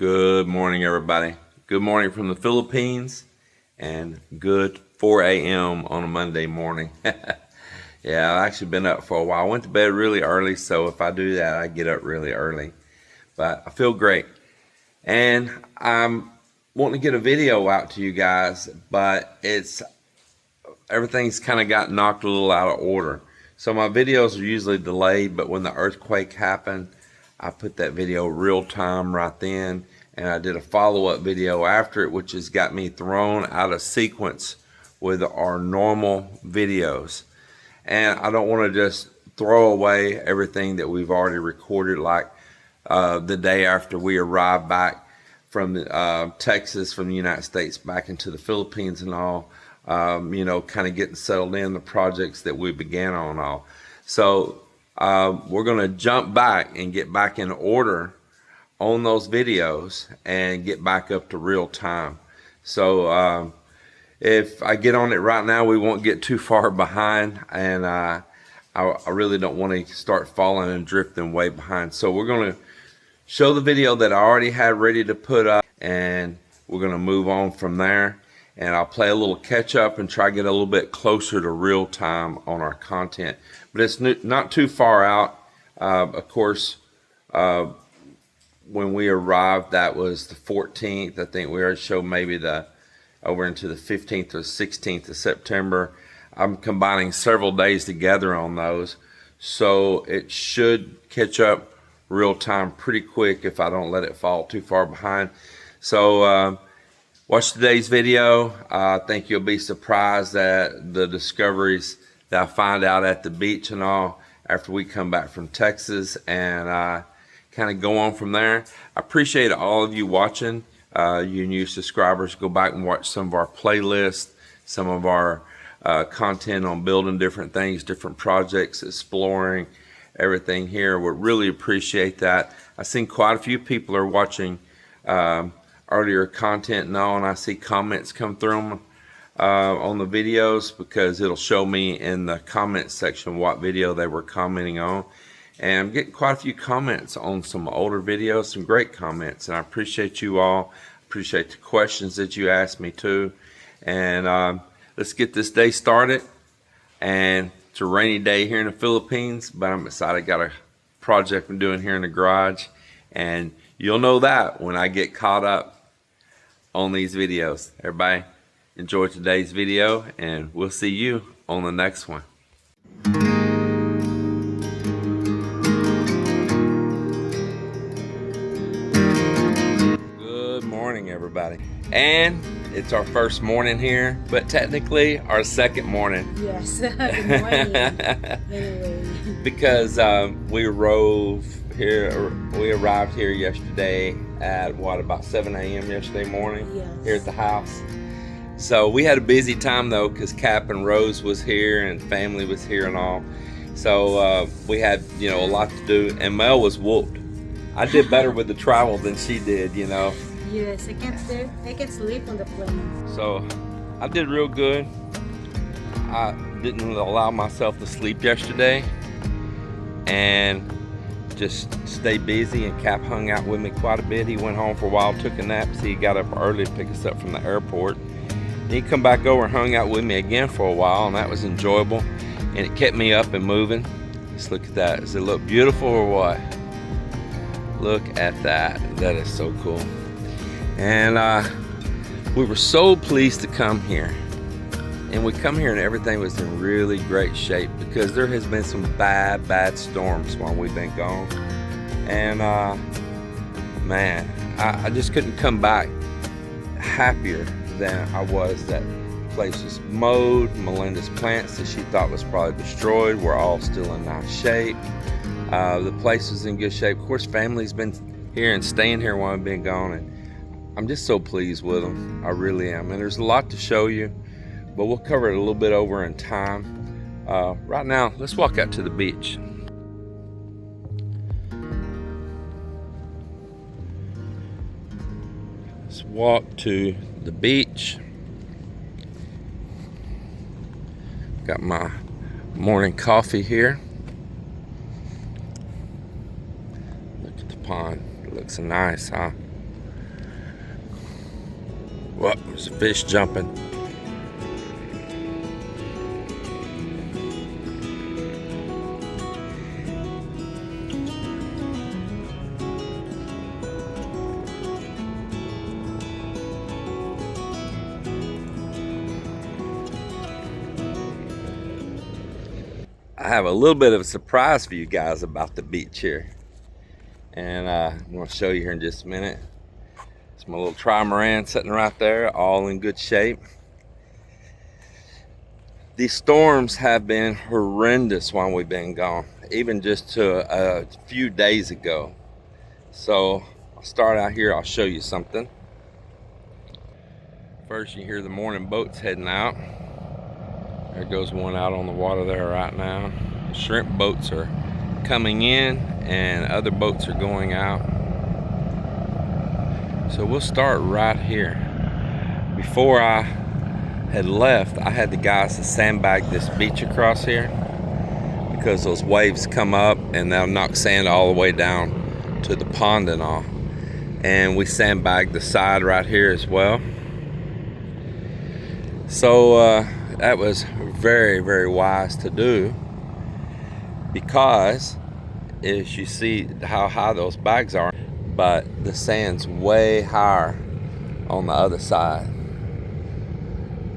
Good morning, everybody. Good morning from the Philippines and good 4 a.m. on a Monday morning. Yeah, I've actually been up for a while. I went to bed really early, so if I do that, I get up really early. But I feel great. And I'm wanting to get a video out to you guys, but everything's kind of got knocked a little out of order. So my videos are usually delayed, but when the earthquake happened, I put that video real time right then, and I did a follow-up video after it, which has got me thrown out of sequence with our normal videos. And I don't want to just throw away everything that we've already recorded, like the day after we arrived back from Texas, from the United States back into the Philippines and all, kind of getting settled in the projects that we began on all. So we're going to jump back and get back in order on those videos and get back up to real time. So if I get on it right now, we won't get too far behind, and I really don't want to start falling and drifting way behind. So we're going to show the video that I already had ready to put up, and we're going to move on from there. And I'll play a little catch up and try to get a little bit closer to real time on our content. But it's not too far out. Of course, when we arrived, that was the 14th. I think we already showed maybe over into the 15th or 16th of September. I'm combining several days together on those. So it should catch up real time pretty quick if I don't let it fall too far behind. So watch today's video. I think you'll be surprised at the discoveries that I find out at the beach and all after we come back from Texas, and kind of go on from there. I appreciate all of you watching. You new subscribers, go back and watch some of our playlists, some of our content on building different things, different projects, exploring everything here. We really appreciate that. I've seen quite a few people are watching earlier content now, and I see comments come through on the videos, because it'll show me in the comment section what video they were commenting on. And I'm getting quite a few comments on some older videos, some great comments, and I appreciate you all. Appreciate the questions that you asked me too. And let's get this day started. And it's a rainy day here in the Philippines, but I'm excited. Got a project I'm doing here in the garage, and you'll know that when I get caught up on these videos. Everybody enjoy today's video, and we'll see you on the next one. Good morning, everybody. And it's our first morning here, but technically our second morning. Yes, good morning. Anyway. Because we arrived here yesterday at about 7 a.m. yesterday morning. Yes. Here at the house. So we had a busy time though, because Cap and Rose was here and family was here and all. So we had a lot to do, and Mel was whooped. I did better with the travel than she did, Yes, I can't sleep on the plane. So I did real good. I didn't allow myself to sleep yesterday, and just stay busy, and Cap hung out with me quite a bit. He went home for a while, took a nap, so he got up early to pick us up from the airport. And he come back over and hung out with me again for a while, and that was enjoyable, and it kept me up and moving. Just look at that. Does it look beautiful or what? Look at that. That is so cool. And we were so pleased to come here. And we come here and everything was in really great shape, because there has been some bad storms while we've been gone. And man, I just couldn't come back happier than I was. That place was mowed. Melinda's plants that she thought was probably destroyed were all still in nice shape. The place was in good shape. Of course, family's been here and staying here while I've been gone, and I'm just so pleased with them. I really am. And there's a lot to show you, but we'll cover it a little bit over in time. Right now, let's walk out to the beach. Let's walk to the beach. Got my morning coffee here. Look at the pond. It looks nice, huh? Well, there's a fish jumping. I have a little bit of a surprise for you guys about the beach here. And I'm going to show you here in just a minute. It's my little trimaran sitting right there, all in good shape. These storms have been horrendous while we've been gone, even just to a few days ago. So I'll start out here, I'll show you something. First, you hear the morning boats heading out. There goes one out on the water there right now. The shrimp boats are coming in and other boats are going out. So we'll start right here. Before I had left, I had the guys to sandbag this beach across here because those waves come up and they'll knock sand all the way down to the pond and all. And we sandbagged the side right here as well. So that was very, very wise to do, because as you see how high those bags are, but the sand's way higher on the other side,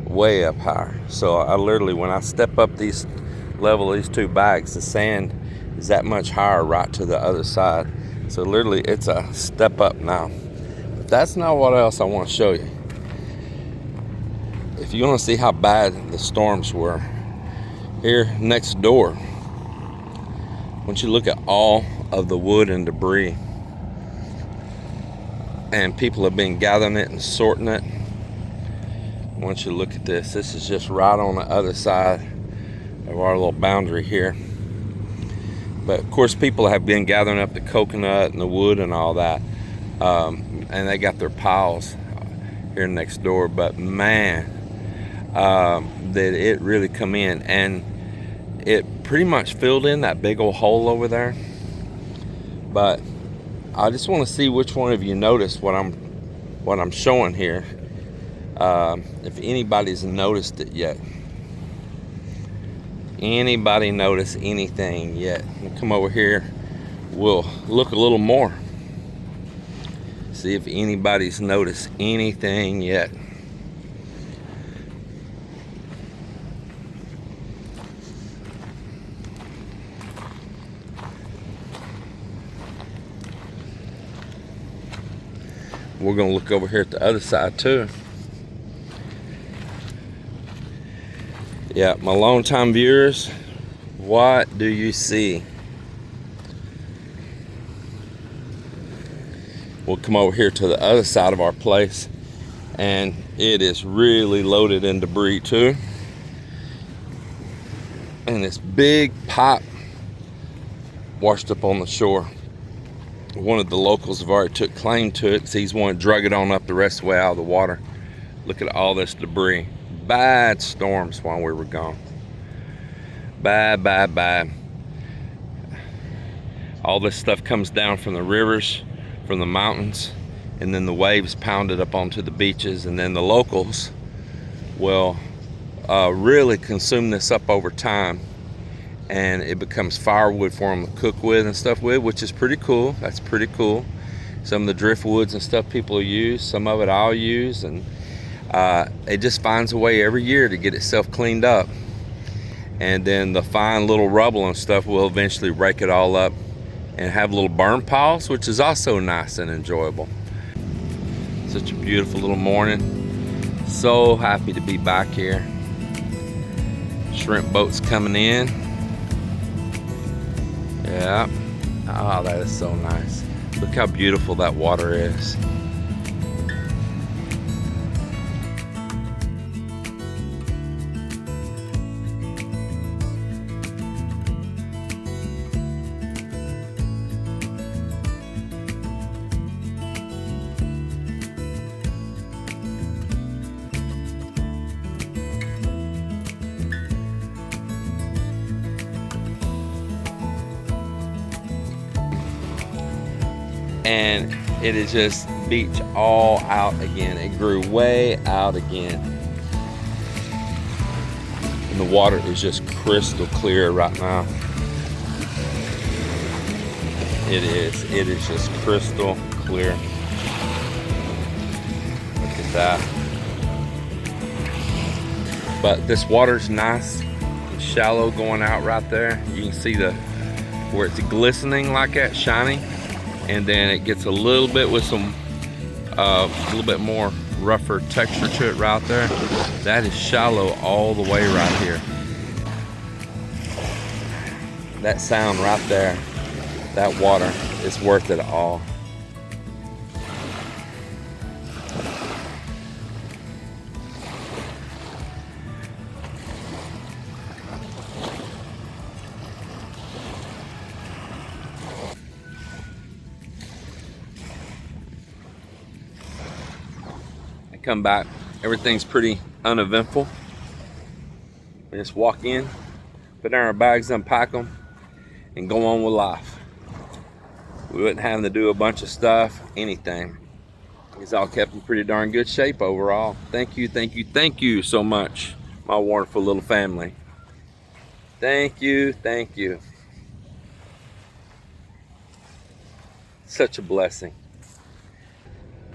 way up higher. So I literally, when I step up these level these two bags, the sand is that much higher right to the other side. So literally it's a step up now. But that's not what else I want to show you. If you want to see how bad the storms were, here next door, once you look at all of the wood and debris, and people have been gathering it and sorting it. Once you look at this is just right on the other side of our little boundary here. But of course, people have been gathering up the coconut and the wood and all that, and they got their piles here next door. But man, that it really come in, and it pretty much filled in that big old hole over there. But I just want to see which one of you noticed what I'm showing here. If anybody's noticed it yet. Anybody notice anything yet? We'll come over here. We'll look a little more. See if anybody's noticed anything yet. We're going to look over here at the other side too. Yeah, my longtime viewers, what do you see? We'll come over here to the other side of our place, and it is really loaded in debris too. And this big pipe washed up on the shore. One of the locals have already took claim to it because he's the one that drug it on up the rest of the way out of the water. Look at all this debris. Bad storms while we were gone. Bad. All this stuff comes down from the rivers, from the mountains, and then the waves pound it up onto the beaches, and then the locals will really consume this up over time, and it becomes firewood for them to cook with and stuff with, which is pretty cool. That's pretty cool. Some of the driftwoods and stuff people use, some of it I'll use, and it just finds a way every year to get itself cleaned up. And then the fine little rubble and stuff will eventually rake it all up and have little burn piles, which is also nice and enjoyable. Such a beautiful little morning. So happy to be back here. Shrimp boats coming in. Yeah. Oh, that is so nice. Look how beautiful that water is. And It is just beach all out again. It grew way out again. And the water is just crystal clear right now. It is just crystal clear. Look at that. But this water's nice and shallow going out right there. You can see where it's glistening like that, shiny. And then it gets a little bit with some, a little bit more rougher texture to it right there. That is shallow all the way right here. That sound right there, that water is worth it all. Come back, everything's pretty uneventful. We just walk in, put down our bags, unpack them, and go on with life. We wouldn't have to do a bunch of stuff, anything. It's all kept in pretty darn good shape overall. Thank you, thank you, thank you so much, my wonderful little family. Thank you, thank you. Such a blessing.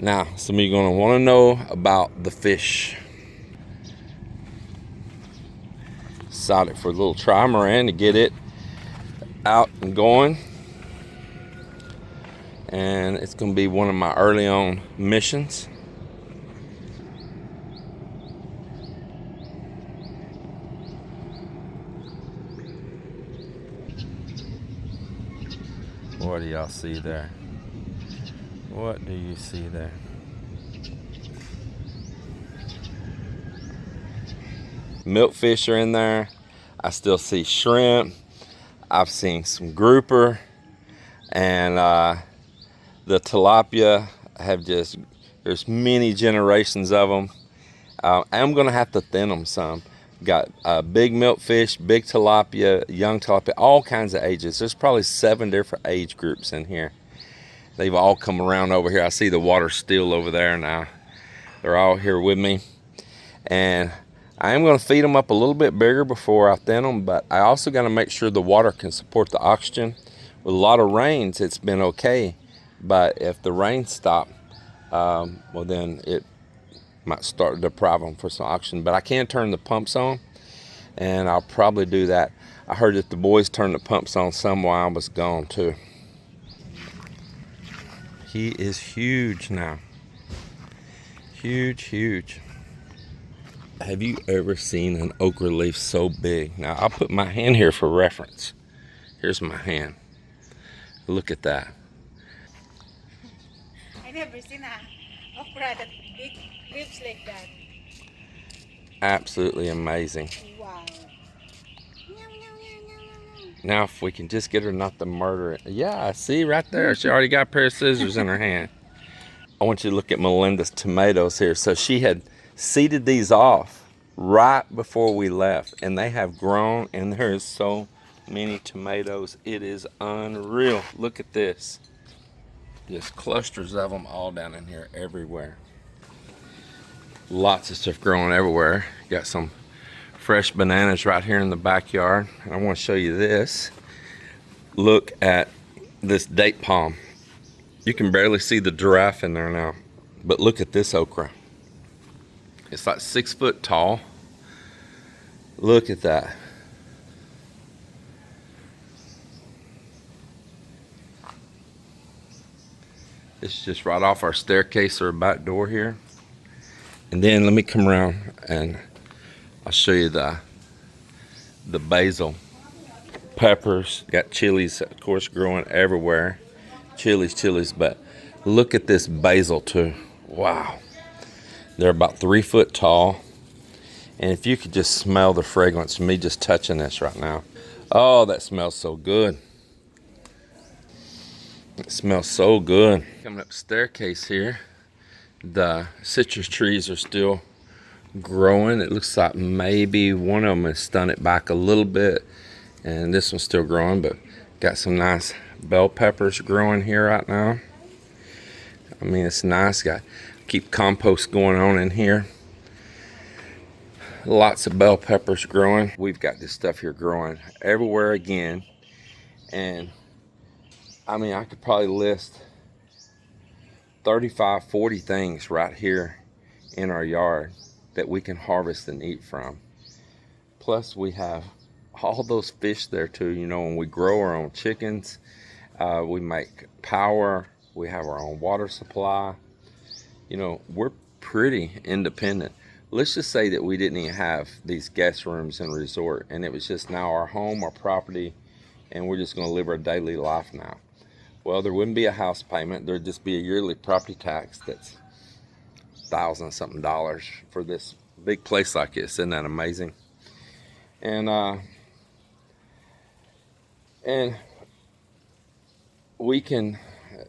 Now, some of you are going to want to know about the fish. Decided for a little trimaran to get it out and going. And it's going to be one of my early on missions. What do y'all see there? What do you see there? Milkfish are in there. I still see shrimp. I've seen some grouper. And the tilapia have just, there's many generations of them. I'm gonna have to thin them some. Got big milkfish, big tilapia, young tilapia, all kinds of ages. There's probably 7 different age groups in here. They've all come around over here. I see the water still over there now. They're all here with me. And I am going to feed them up a little bit bigger before I thin them, but I also got to make sure the water can support the oxygen. With a lot of rains, it's been okay. But if the rains stop, well then it might start to deprive them for some oxygen. But I can turn the pumps on, and I'll probably do that. I heard that the boys turned the pumps on some while I was gone too. He is huge now. Huge, huge. Have you ever seen an okra leaf so big? Now, I'll put my hand here for reference. Here's my hand. Look at that. I never seen an okra that big leaves like that. Absolutely amazing. Wow. Now, if we can just get her not to murder it. Yeah, see right there. She already got a pair of scissors in her hand. I want you to look at Melinda's tomatoes here. So she had seeded these off right before we left, and they have grown, and there is so many tomatoes. It is unreal. Look at this. Just clusters of them all down in here everywhere. Lots of stuff growing everywhere. Got some fresh bananas right here in the backyard. And I want to show you this. Look at this date palm. You can barely see the giraffe in there now. But look at this okra. It's like 6 foot tall. Look at that. It's just right off our staircase or back door here. And then let me come around and I'll show you the basil. Peppers, got chilies, of course, growing everywhere. Chilies, but look at this basil too. Wow. They're about 3 foot tall. And if you could just smell the fragrance of me just touching this right now. Oh, that smells so good. It smells so good. Coming up the staircase here, the citrus trees are still growing. It looks like maybe one of them has stunted back a little bit, and this one's still growing, but got some nice bell peppers growing here right now. I mean, it's nice. Got keep compost going on in here. Lots of bell peppers growing. We've got this stuff here growing everywhere again. And I mean, I could probably list 35, 40 things right here in our yard that we can harvest and eat from. Plus we have all those fish there too. You know, when we grow our own chickens, we make power, we have our own water supply. You know, we're pretty independent. Let's just say that we didn't even have these guest rooms and resort, and it was just now our home, our property, and we're just going to live our daily life now. Well, there wouldn't be a house payment. There'd just be a yearly property tax that's $1,000-something for this big place like this. Isn't that amazing? And we can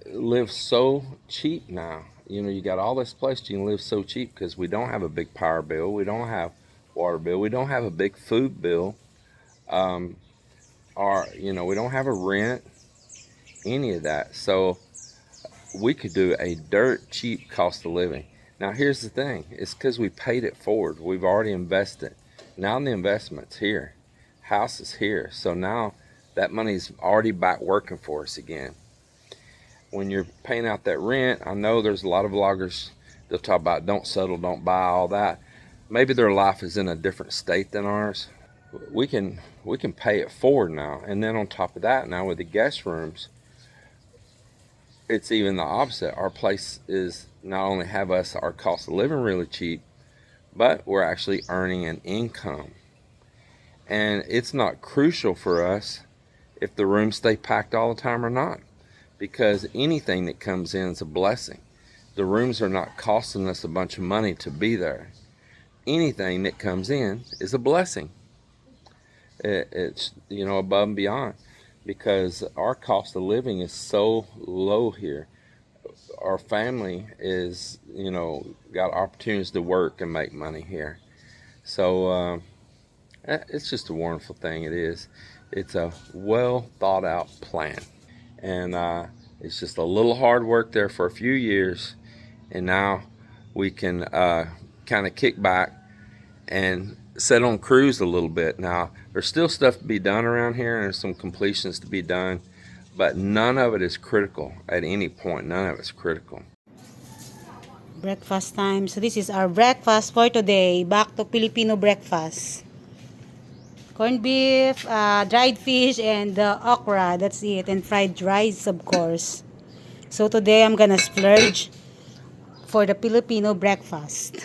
live so cheap now. You know, you got all this place, you can live so cheap because we don't have a big power bill, we don't have water bill, we don't have a big food bill, or you know, we don't have a rent, any of that. So we could do a dirt cheap cost of living. Now here's the thing, it's because we paid it forward. We've already invested. Now the investment's here, house is here, so now that money's already back working for us again. When you're paying out that rent, I know there's a lot of vloggers, they'll talk about don't settle, don't buy, all that. Maybe their life is in a different state than ours. We can pay it forward now. And then on top of that, now with the guest rooms, it's even the opposite. Our place is not only have us our cost of living really cheap, but we're actually earning an income. And it's not crucial for us if the rooms stay packed all the time or not, because anything that comes in is a blessing. The rooms are not costing us a bunch of money to be there. Anything that comes in is a blessing. It's, you know, above and beyond, because our cost of living is so low here. Our family is, you know, got opportunities to work and make money here. So it's just a wonderful thing. It is. It's a well thought out plan. And it's just a little hard work there for a few years, and now we can kind of kick back and set on cruise a little bit. Now there's still stuff to be done around here, and there's some completions to be done, but none of it is critical at any point. None of it's critical. Breakfast time. So this is our breakfast for today. Back to Filipino breakfast. Corned beef, dried fish, and okra. That's it. And fried rice, of course. So today I'm gonna splurge for the Filipino breakfast.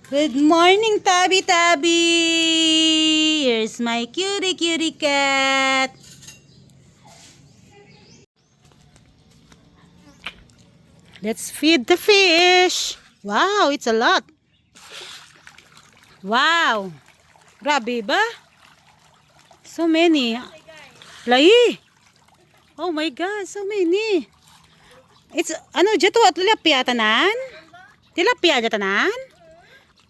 Good morning, Tabby Tabby! Here's my cutie cat. Let's feed the fish. Wow, it's a lot. Wow! Grabe ba? So many. Lahi! Oh my God, so many. It's, ano, dito at tilapia tanan? Tilapia dyan tanan?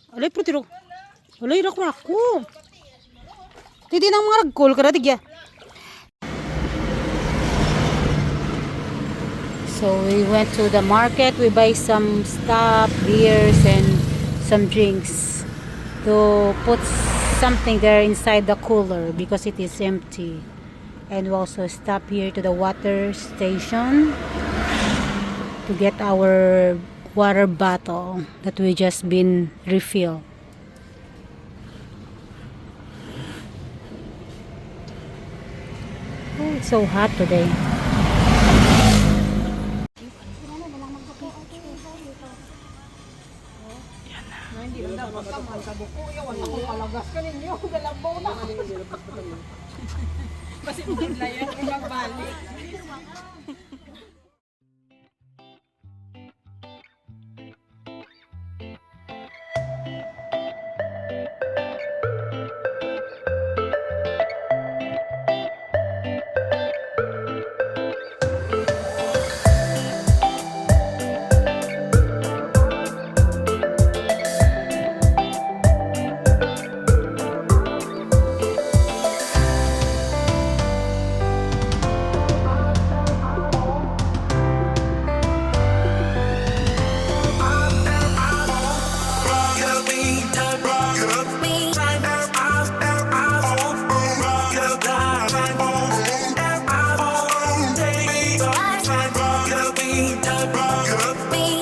Alay, pro tiro. Alay, rak-rako. Titi nang mga ragkol ka na, tigya. So we went to the market. We buy some stuff, beers, and some drinks to put something there inside the cooler because it is empty. And we also stop here to the water station to get our water bottle that we just been refilled. Oh, it's so hot today. Could be